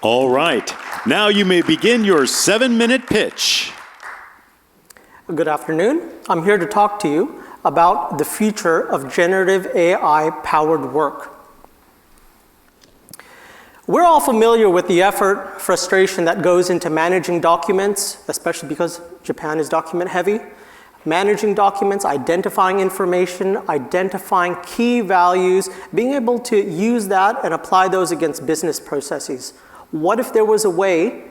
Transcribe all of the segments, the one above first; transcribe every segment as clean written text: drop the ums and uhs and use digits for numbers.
All right. Now you may begin your 7-minute pitch. Good afternoon. I'm here to talk to you about the future of generative AI-powered work. We're all familiar with the effort, frustration that goes into managing documents, especially because Japan is document heavy. Managing documents, identifying information, identifying key values, being able to use that and apply those against business processes. What if there was a way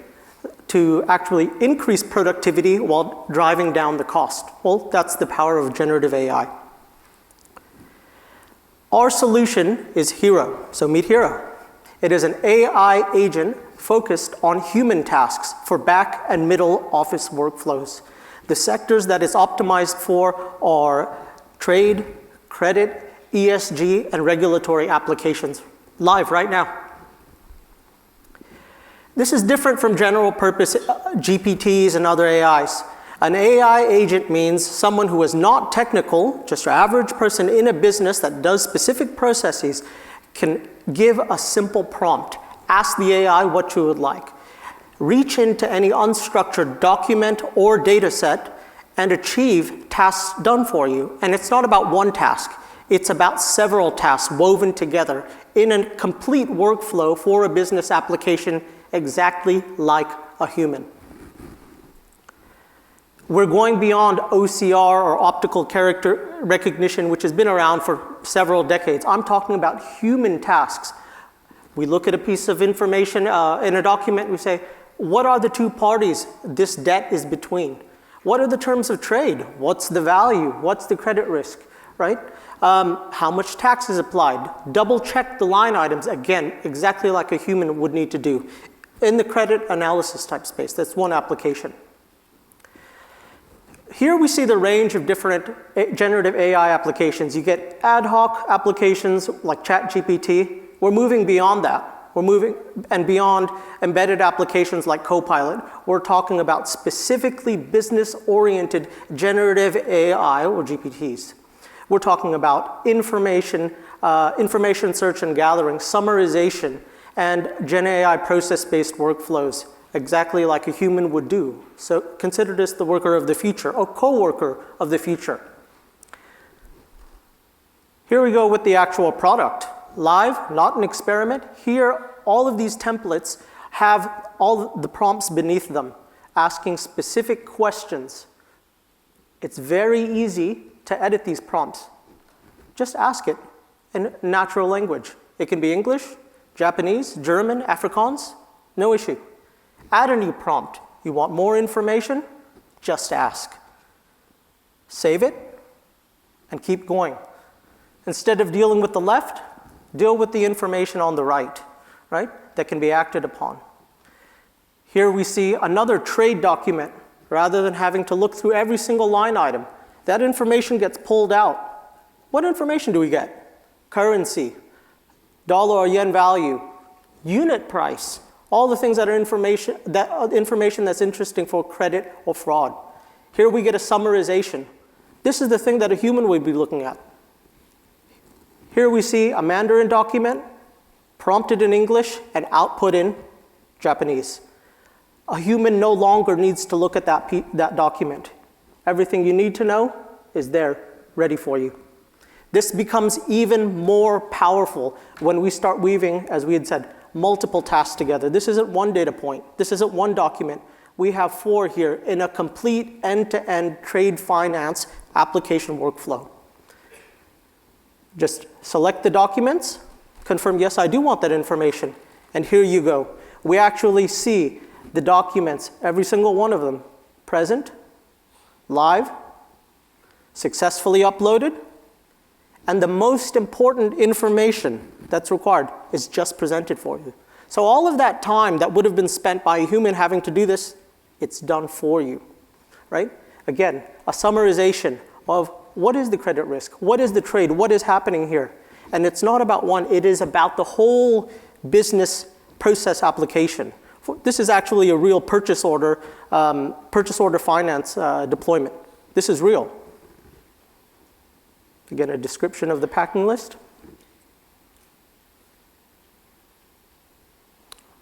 to actually increase productivity while driving down the cost? Well, that's the power of generative AI. Our solution is Hero. So meet Hero. It is an AI agent focused on human tasks for back and middle office workflows. The sectors that it's optimized for are trade, credit, ESG, and regulatory applications. Live right now. This is different from general purpose GPTs and other AIs. An AI agent means someone who is not technical, just your average person in a business that does specific processes, can give a simple prompt. Ask the AI what you would like. Reach into any unstructured document or data set and achieve tasks done for you. And it's not about one task. It's about several tasks woven together in a complete workflow for a business application exactly like a human. We're going beyond OCR or optical character recognition, which has been around for several decades. I'm talking about human tasks. We look at a piece of information in a document, we say, what are the two parties this debt is between? What are the terms of trade? What's the value? What's the credit risk, right? How much tax is applied? Double check the line items, again, exactly like a human would need to do. In the credit analysis type space, that's one application. Here we see the range of different generative AI applications. You get ad hoc applications like ChatGPT. We're moving beyond that. We're moving and beyond embedded applications like Copilot. We're talking about specifically business-oriented generative AI or GPTs. We're talking about information search and gathering, summarization, and Gen AI process-based workflows, exactly like a human would do. So consider this the worker of the future, or co-worker of the future. Here we go with the actual product. Live, not an experiment. Here, all of these templates have all the prompts beneath them, asking specific questions. It's very easy to edit these prompts. Just ask it in natural language. It can be English, Japanese, German, Afrikaans, no issue. Add a new prompt. You want more information? Just ask. Save it and keep going. Instead of dealing with the left, deal with the information on the right, that can be acted upon. Here we see another trade document. Rather than having to look through every single line item, that information gets pulled out. What information do we get? Currency, dollar or yen value, unit price, all the things that are information that's interesting for credit or fraud. Here we get a summarization. This is the thing that a human would be looking at. Here we see a Mandarin document, prompted in English and output in Japanese. A human no longer needs to look at that document. Everything you need to know is there, ready for you. This becomes even more powerful when we start weaving, as we had said, multiple tasks together. This isn't one data point. This isn't one document. We have 4 here in a complete end-to-end trade finance application workflow. Just select the documents, confirm, yes, I do want that information, and here you go. We actually see the documents, every single one of them, present, live, successfully uploaded, and the most important information that's required is just presented for you. So all of that time that would have been spent by a human having to do this, it's done for you, right? Again, a summarization of what is the credit risk, what is the trade, what is happening here. And it's not about one, it is about the whole business process application. This is actually a real purchase order finance deployment. This is real. Again, a description of the packing list.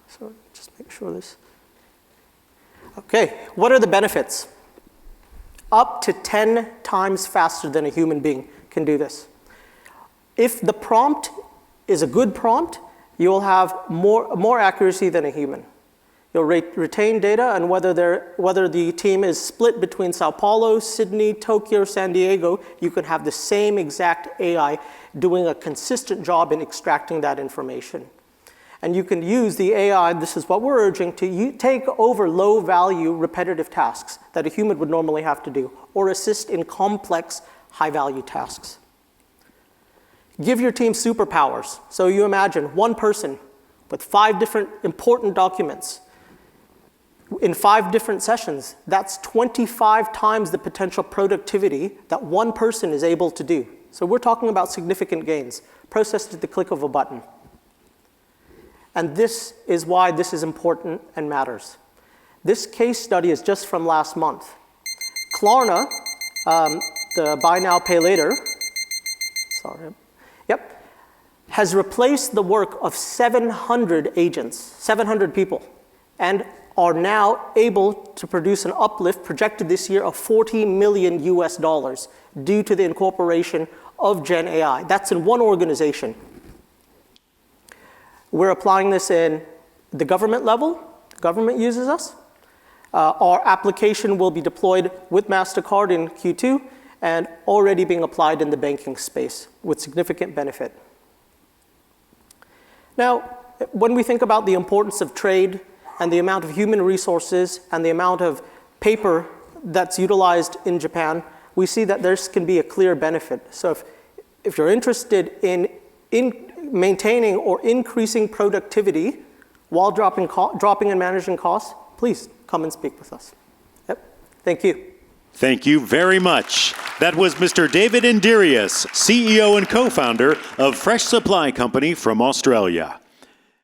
So just make sure this. Okay, what are the benefits? Up to 10 times faster than a human being can do this. If the prompt is a good prompt, you'll have more accuracy than a human. You'll retain data, and whether the team is split between Sao Paulo, Sydney, Tokyo, or San Diego, you can have the same exact AI doing a consistent job in extracting that information. And you can use the AI, this is what we're urging, to take over low-value repetitive tasks that a human would normally have to do, or assist in complex, high-value tasks. Give your team superpowers. So you imagine one person with 5 different important documents in 5 different sessions. That's 25 times the potential productivity that one person is able to do. So we're talking about significant gains, processed at the click of a button. And this is why this is important and matters. This case study is just from last month. Klarna, the buy now, pay later, has replaced the work of 700 agents, 700 people, and are now able to produce an uplift projected this year of $40 million due to the incorporation of Gen AI. That's in one organization. We're applying this in the government level. Government uses us. Our application will be deployed with MasterCard in Q2 and already being applied in the banking space with significant benefit. Now, when we think about the importance of trade and the amount of human resources and the amount of paper that's utilized in Japan, we see that there can be a clear benefit. So if you're interested in maintaining or increasing productivity while dropping and managing costs, please come and speak with us. Yep. Thank you. Thank you very much. That was Mr. David Indirius, CEO and co-founder of Fresh Supply Company from Australia.